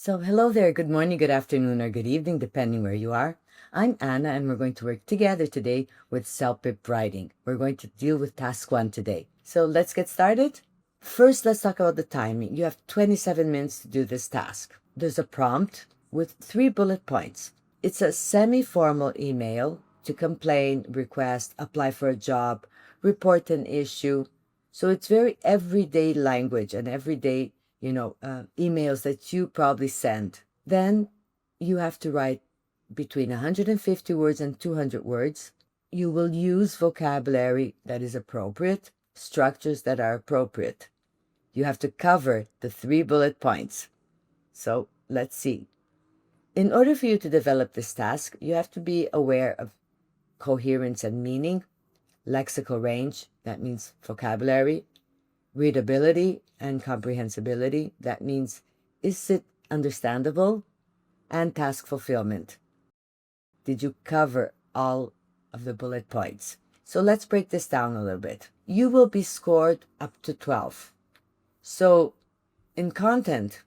So, hello there, good morning, good afternoon, or good evening, depending where you are. I'm Anna, and we're going to work together today with CELPIP writing. We're going to deal with task 1 today. So, let's get started. First, let's talk about the timing. You have 27 minutes to do this task. There's a prompt with 3 bullet points. It's a semi-formal email to complain, request, apply for a job, report an issue. So, it's very everyday language and everyday emails that you probably send. Then you have to write between 150 words and 200 words. You will use vocabulary that is appropriate, structures that are appropriate. You have to cover the 3 bullet points. So let's see. In order for you to develop this task, you have to be aware of coherence and meaning, lexical range, that means vocabulary, readability and comprehensibility, that means is it understandable, and task fulfillment. Did you cover all of the bullet points? So let's break this down a little bit. You will be scored up to 12. So in content,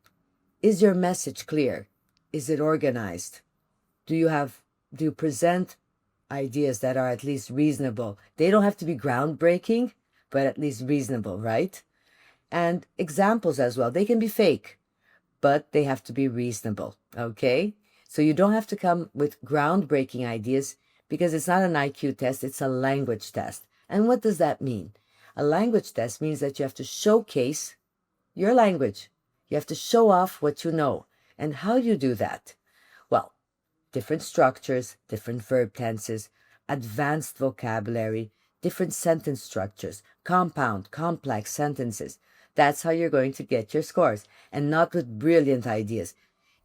is your message clear? Is it organized? Do you present ideas that are at least reasonable? They don't have to be groundbreaking, but at least reasonable, right? And examples as well. They can be fake, but they have to be reasonable, okay? So you don't have to come with groundbreaking ideas because it's not an IQ test, it's a language test. And what does that mean? A language test means that you have to showcase your language. You have to show off what you know. And how do you do that? Well, different structures, different verb tenses, advanced vocabulary, different sentence structures, compound, complex sentences. That's how you're going to get your scores, and not with brilliant ideas.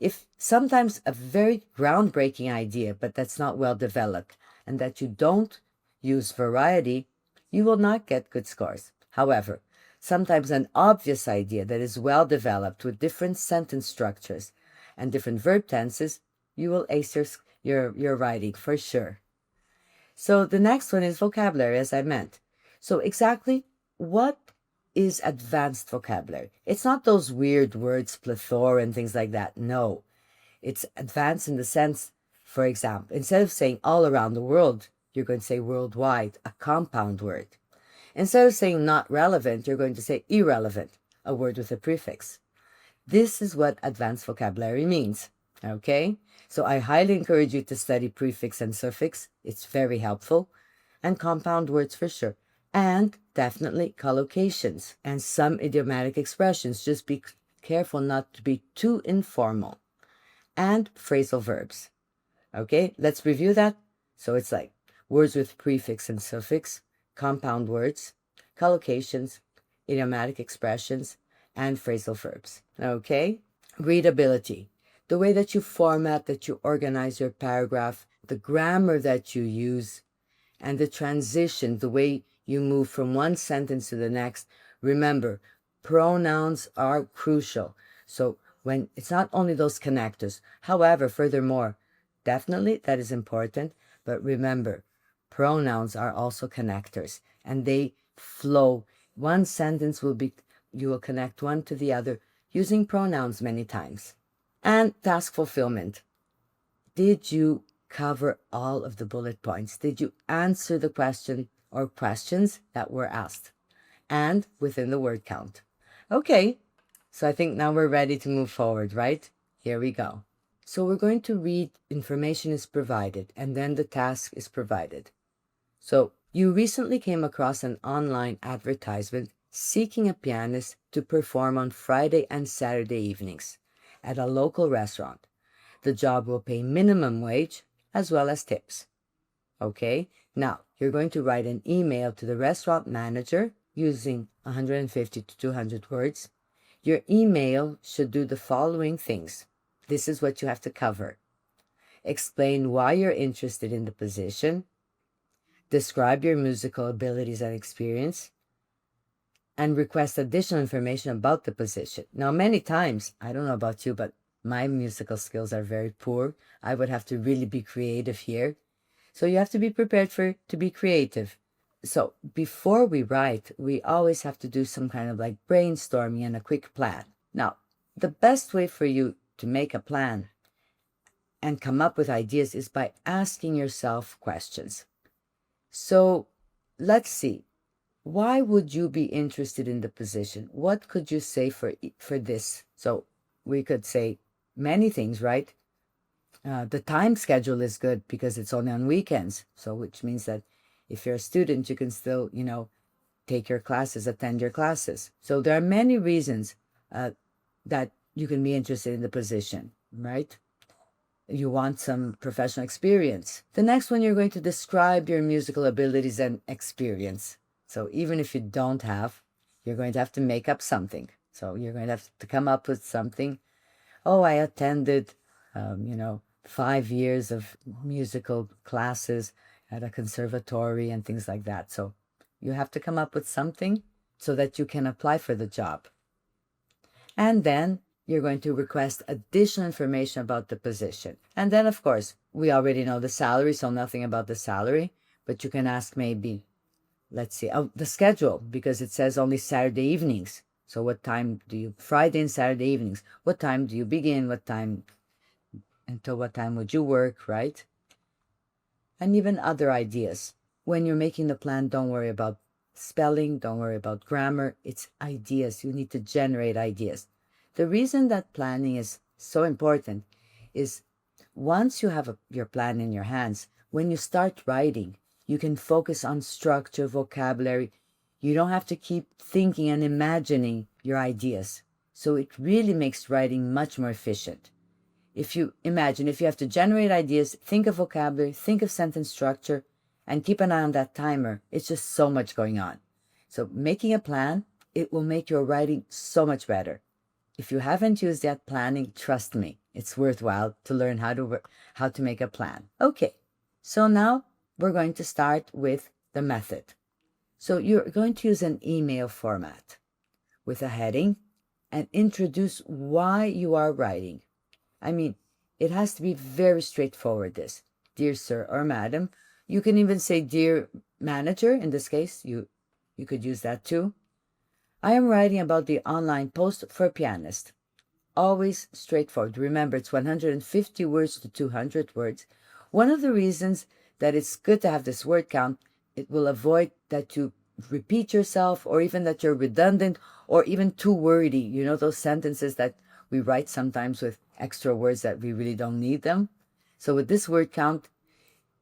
If sometimes a very groundbreaking idea, but that's not well developed, and that you don't use variety, you will not get good scores. However, sometimes an obvious idea that is well developed with different sentence structures and different verb tenses, you will ace your writing for sure. So the next one is vocabulary, as I meant. So exactly what is advanced vocabulary? It's not those weird words, plethora and things like that. No, it's advanced in the sense, for example, instead of saying all around the world, you're going to say worldwide, a compound word. Instead of saying not relevant, you're going to say irrelevant, a word with a prefix. This is what advanced vocabulary means, okay? So I highly encourage you to study prefix and suffix. It's very helpful. And compound words for sure. And definitely collocations and some idiomatic expressions. Just be careful not to be too informal. And phrasal verbs. Okay, let's review that. So it's like words with prefix and suffix, compound words, collocations, idiomatic expressions, and phrasal verbs. Okay, readability. The way that you format, that you organize your paragraph, the grammar that you use, and the transition, the way you move from one sentence to the next. Remember, pronouns are crucial. So when it's not only those connectors, however, furthermore, definitely that is important, but remember, pronouns are also connectors and they flow. One sentence will be, you will connect one to the other using pronouns many times. And task fulfillment. Did you cover all of the bullet points? Did you answer the question or questions that were asked? And within the word count. Okay, so I think now we're ready to move forward, right? Here we go. So we're going to read information is provided and then the task is provided. So you recently came across an online advertisement seeking a pianist to perform on Friday and Saturday evenings at a local restaurant. The job will pay minimum wage as well as tips. Okay, now you're going to write an email to the restaurant manager using 150 to 200 words. Your email should do the following things. This is what you have to cover. Explain why you're interested in the position. Describe your musical abilities and experience. And request additional information about the position. Now, many times, I don't know about you, but my musical skills are very poor. I would have to really be creative here. So you have to be prepared to be creative. So before we write, we always have to do some kind of like brainstorming and a quick plan. Now, the best way for you to make a plan and come up with ideas is by asking yourself questions. So let's see. Why would you be interested in the position? What could you say for this? So we could say many things, right? The time schedule is good because it's only on weekends. So which means that if you're a student, you can still, take your classes, attend your classes. So there are many reasons that you can be interested in the position, right? You want some professional experience. The next one, you're going to describe your musical abilities and experience. So even if you don't have, you're going to have to make up something. So you're going to have to come up with something. Oh, I attended, 5 years of musical classes at a conservatory and things like that. So you have to come up with something so that you can apply for the job. And then you're going to request additional information about the position. And then, of course, we already know the salary, so nothing about the salary, but you can ask maybe, let's see, the schedule, because it says only Saturday evenings. So what time Friday and Saturday evenings, what time do you begin? Until what time would you work, right? And even other ideas. When you're making the plan, don't worry about spelling, don't worry about grammar. It's ideas. You need to generate ideas. The reason that planning is so important is once you have your plan in your hands, when you start writing, you can focus on structure, vocabulary. You don't have to keep thinking and imagining your ideas. So it really makes writing much more efficient. If you have to generate ideas, think of vocabulary, think of sentence structure, and keep an eye on that timer. It's just so much going on. So making a plan, it will make your writing so much better. If you haven't used that planning, trust me, it's worthwhile to learn how to make a plan. Okay, so now we're going to start with the method. So you're going to use an email format with a heading and introduce why you are writing. I mean, it has to be very straightforward, this. Dear sir or madam. You can even say dear manager. In this case, you could use that too. I am writing about the online post for a pianist. Always straightforward. Remember, it's 150 words to 200 words. One of the reasons that it's good to have this word count, it will avoid that you repeat yourself or even that you're redundant or even too wordy. You know, those sentences that we write sometimes with extra words that we really don't need them. So with this word count,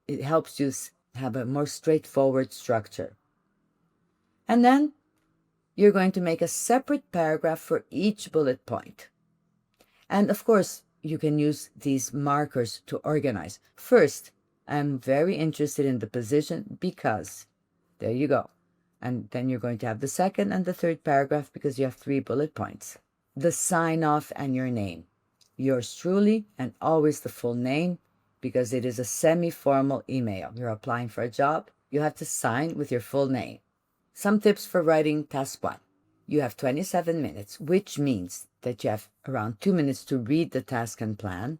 it helps you have a more straightforward structure. And then you're going to make a separate paragraph for each bullet point. And of course, you can use these markers to organize. First, I'm very interested in the position because, there you go. And then you're going to have the second and the third paragraph because you have 3 bullet points. The sign off and your name. Yours truly, and always the full name, because it is a semi-formal email. You're applying for a job. You have to sign with your full name. Some tips for writing task 1. You have 27 minutes, which means that you have around 2 minutes to read the task and plan.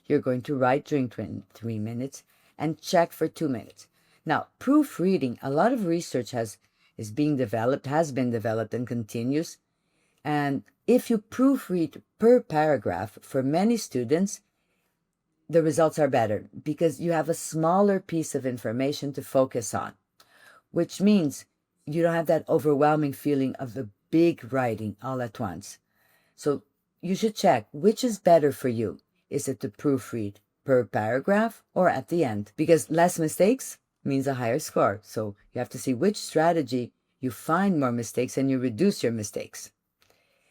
You're going to write during 23 minutes and check for 2 minutes. Now, proofreading, a lot of research has been developed and continues. And if you proofread per paragraph, for many students, the results are better because you have a smaller piece of information to focus on, which means you don't have that overwhelming feeling of the big writing all at once. So you should check which is better for you. Is it to proofread per paragraph or at the end? Because less mistakes means a higher score. So you have to see which strategy you find more mistakes and you reduce your mistakes.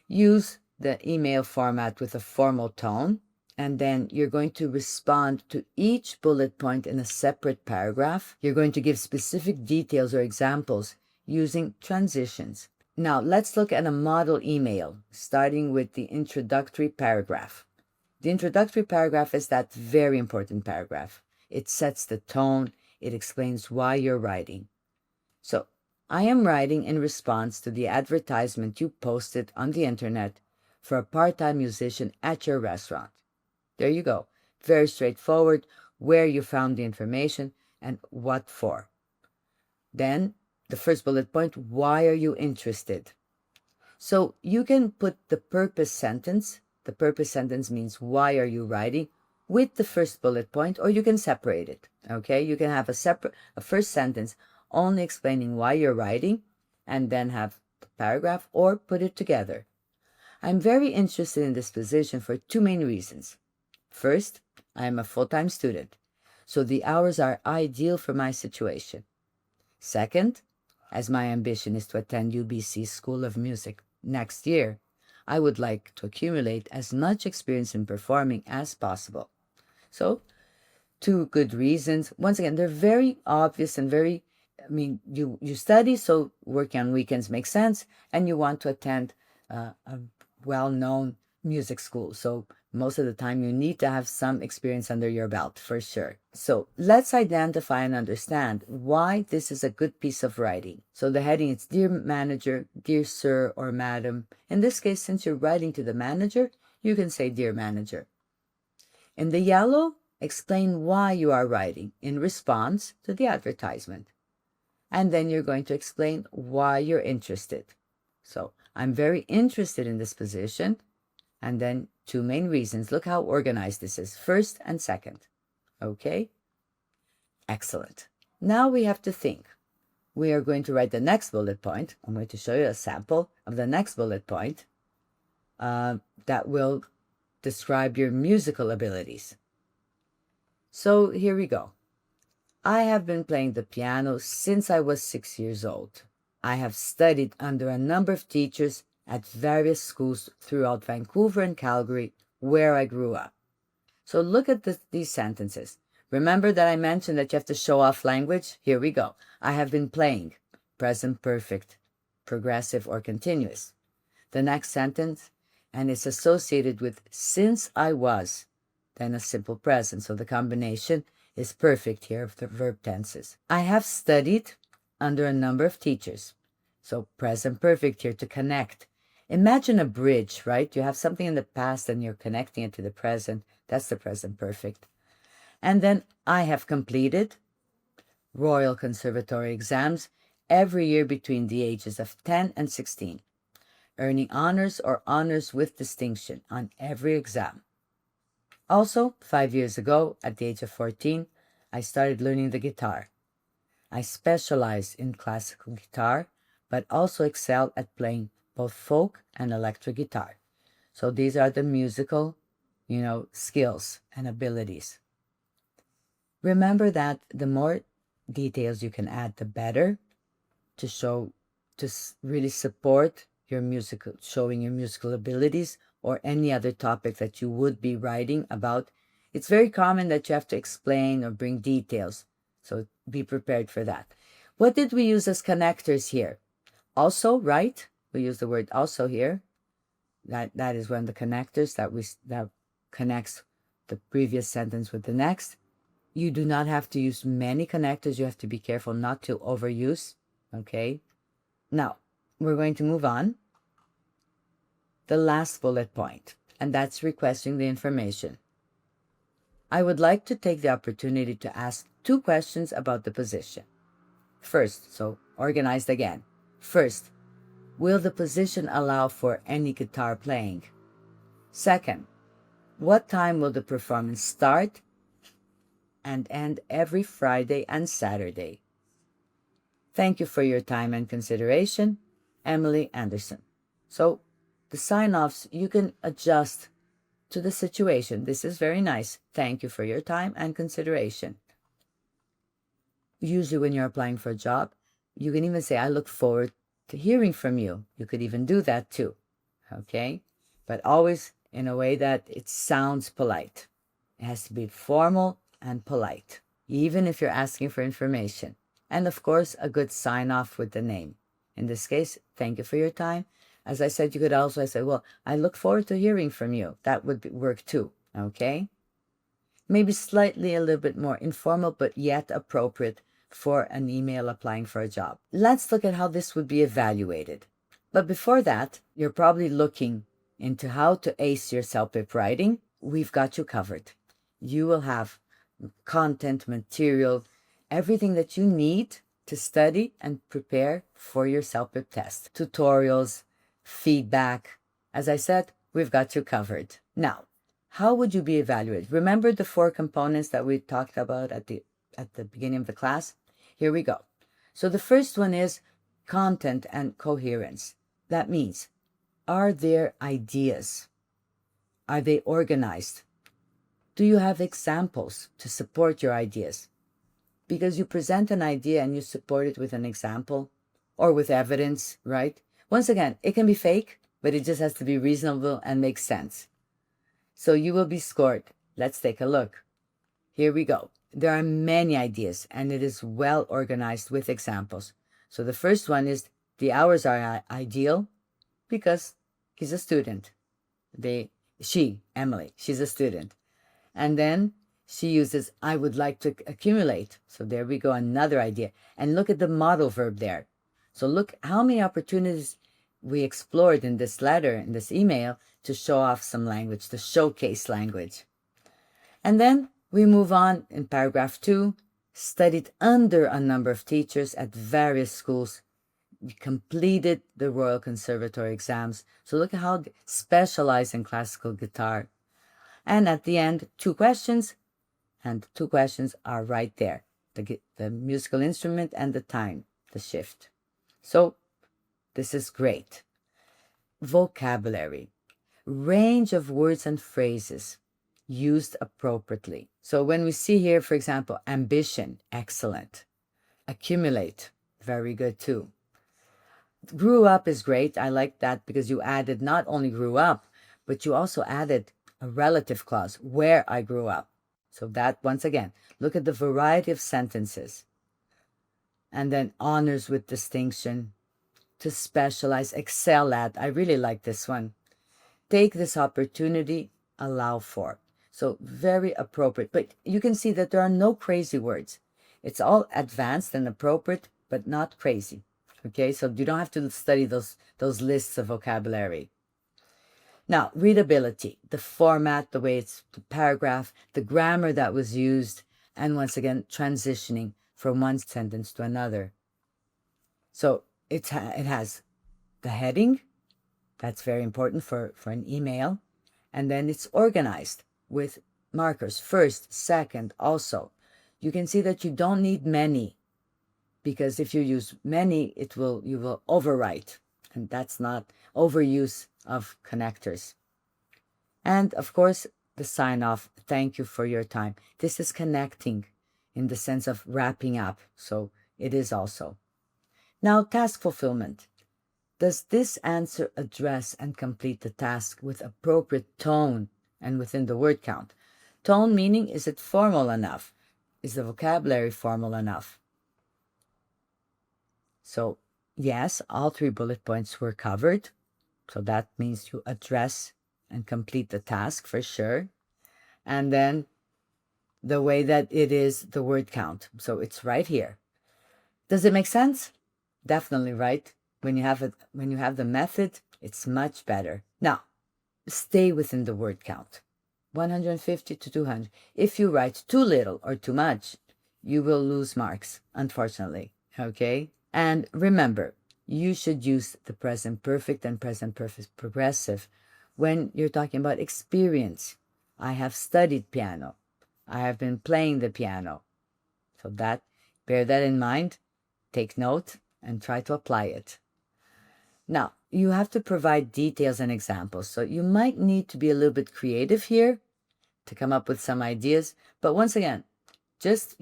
Use the email format with a formal tone, and then you're going to respond to each bullet point in a separate paragraph. You're going to give specific details or examples using transitions. Now, let's look at a model email, starting with the introductory paragraph. The introductory paragraph is that very important paragraph. It sets the tone. It explains why you're writing. So, I am writing in response to the advertisement you posted on the internet for a part-time musician at your restaurant. There you go. Very straightforward, where you found the information and what for. Then, the first bullet point, why are you interested? So you can put the purpose sentence the purpose sentence means why are you writing with the first bullet point, or you can separate it. Okay, you can have a first sentence only explaining why you're writing, and then have the paragraph, or put it together. I'm very interested in this position for two main reasons. First, I am a full-time student, so the hours are ideal for my situation. Second, as my ambition is to attend UBC School of Music next year, I would like to accumulate as much experience in performing as possible. So, two good reasons. Once again, they're very obvious and very, you study, so working on weekends makes sense, and you want to attend a well-known music school. So most of the time you need to have some experience under your belt, for sure. So let's identify and understand why this is a good piece of writing. So the heading is Dear Manager, Dear Sir or Madam. In this case, since you're writing to the manager, you can say Dear Manager. In the yellow, explain why you are writing in response to the advertisement. And then you're going to explain why you're interested. So I'm very interested in this position. And then two main reasons. Look how organized this is. First and second. Okay? Excellent. Now we have to think. We are going to write the next bullet point. I'm going to show you a sample of the next bullet point that will describe your musical abilities. So here we go. I have been playing the piano since I was 6 years old. I have studied under a number of teachers at various schools throughout Vancouver and Calgary, where I grew up. So look at these sentences. Remember that I mentioned that you have to show off language? Here we go. I have been playing. Present perfect, progressive or continuous. The next sentence, and it's associated with since I was, then a simple present. So the combination is perfect here of the verb tenses. I have studied under a number of teachers. So present perfect here to connect. Imagine a bridge, right? You have something in the past and you're connecting it to the present. That's the present perfect. And then I have completed Royal Conservatory exams every year between the ages of 10 and 16, earning honors or honors with distinction on every exam. Also, 5 years ago, at the age of 14, I started learning the guitar. I specialize in classical guitar, but also excel at playing both folk and electric guitar. So these are the musical, skills and abilities. Remember that the more details you can add, the better, to really support showing your musical abilities or any other topic that you would be writing about. It's very common that you have to explain or bring details. So be prepared for that. What did we use as connectors here? Also, right? We use the word also here. That is one of the connectors that connects the previous sentence with the next. You do not have to use many connectors. You have to be careful not to overuse. Okay? Now, we're going to move on. The last bullet point, and that's requesting the information. I would like to take the opportunity to ask 2 questions about the position. First, so organized again. First, will the position allow for any guitar playing? Second, what time will the performance start and end every Friday and Saturday? Thank you for your time and consideration, Emily Anderson. So the sign-offs you can adjust to the situation. This is very nice. Thank you for your time and consideration. Usually when you're applying for a job, you can even say, I look forward to hearing from you. You could even do that too. Okay? But always in a way that it sounds polite. It has to be formal and polite, even if you're asking for information. And of course, a good sign-off with the name. In this case, thank you for your time. As I said, you could also say, well, I look forward to hearing from you. That would work too, okay? Maybe slightly a little bit more informal, but yet appropriate for an email applying for a job. Let's look at how this would be evaluated. But before that, you're probably looking into how to ace your CELPIP writing. We've got you covered. You will have content, material, everything that you need to study and prepare for your CELPIP test. Tutorials, feedback. As I said, we've got you covered. Now, how would you be evaluated? Remember the 4 components that we talked about at the beginning of the class? Here we go. So the first one is content and coherence. That means, are there ideas? Are they organized? Do you have examples to support your ideas? Because you present an idea and you support it with an example or with evidence, right? Once again, it can be fake, but it just has to be reasonable and make sense. So you will be scored. Let's take a look. Here we go. There are many ideas and it is well organized with examples. So the first one is the hours are ideal because he's a student. Emily, she's a student. And then she uses, I would like to accumulate. So there we go, another idea. And look at the modal verb there. So look how many opportunities we explored in this letter, in this email, to show off some language, to showcase language. And then we move on in paragraph 2, studied under a number of teachers at various schools. We completed the Royal Conservatory exams. So look at how specialized in classical guitar. And at the end, 2 questions, and 2 questions are right there. The musical instrument and the time, the shift. So this is great. Vocabulary. Range of words and phrases used appropriately. So when we see here, for example, ambition, excellent. Accumulate, very good too. Grew up is great. I like that because you added not only grew up, but you also added a relative clause, where I grew up. So that, once again, look at the variety of sentences. And then honors with distinction, to specialize, excel at. I really like this one. Take this opportunity, allow for. So very appropriate. But you can see that there are no crazy words. It's all advanced and appropriate, but not crazy. Okay, so you don't have to study those lists of vocabulary. Now, readability, the format, the way it's the paragraph, the grammar that was used, and once again, transitioning from one sentence to another. So it has the heading, that's very important for an email, and then it's organized with markers, first, second, also. You can see that you don't need many, because if you use many, you will overwrite, and that's not overuse of connectors. And of course, the sign off, thank you for your time. This is connecting in the sense of wrapping up, so it is also. Now, task fulfillment. Does this answer address and complete the task with appropriate tone and within the word count? Tone meaning, is it formal enough? Is the vocabulary formal enough? So yes, all 3 bullet points were covered. So that means you address and complete the task for sure. And then the way that it is the word count. So it's right here. Does it make sense? Definitely, right? When you have the method, it's much better. Now, stay within the word count. 150 to 200. If you write too little or too much, you will lose marks, unfortunately. Okay? And remember, you should use the present perfect and present perfect progressive when you're talking about experience. I have studied piano. I have been playing the piano. So bear that in mind, take note, and try to apply it. Now, you have to provide details and examples. So you might need to be a little bit creative here to come up with some ideas. But once again, just,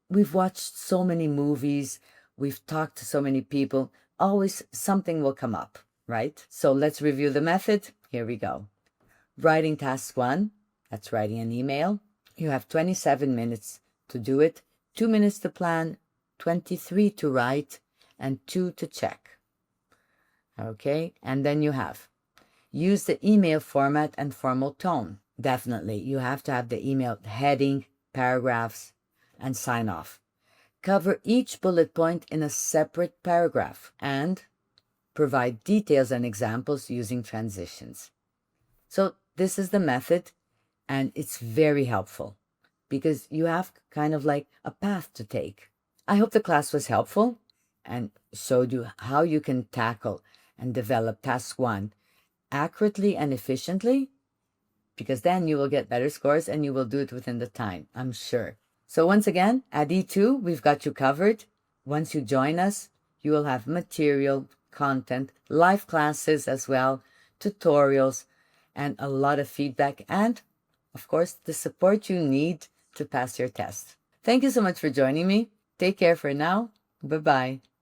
we've watched so many movies, we've talked to so many people, always something will come up, right? So let's review the method. Here we go. Writing task 1, that's writing an email. You have 27 minutes to do it, 2 minutes to plan, 23 to write, and 2 to check. Okay, and then you have use the email format and formal tone. Definitely, you have to have the email heading, paragraphs, and sign off. Cover each bullet point in a separate paragraph and provide details and examples using transitions. So this is the method, and it's very helpful because you have kind of like a path to take. I hope the class was helpful and showed you how you can tackle and develop task 1 accurately and efficiently, because then you will get better scores and you will do it within the time, I'm sure. So once again, at E2, we've got you covered. Once you join us, you will have material, content, live classes as well, tutorials, and a lot of feedback, and of course, the support you need to pass your test. Thank you so much for joining me. Take care for now. Bye-bye.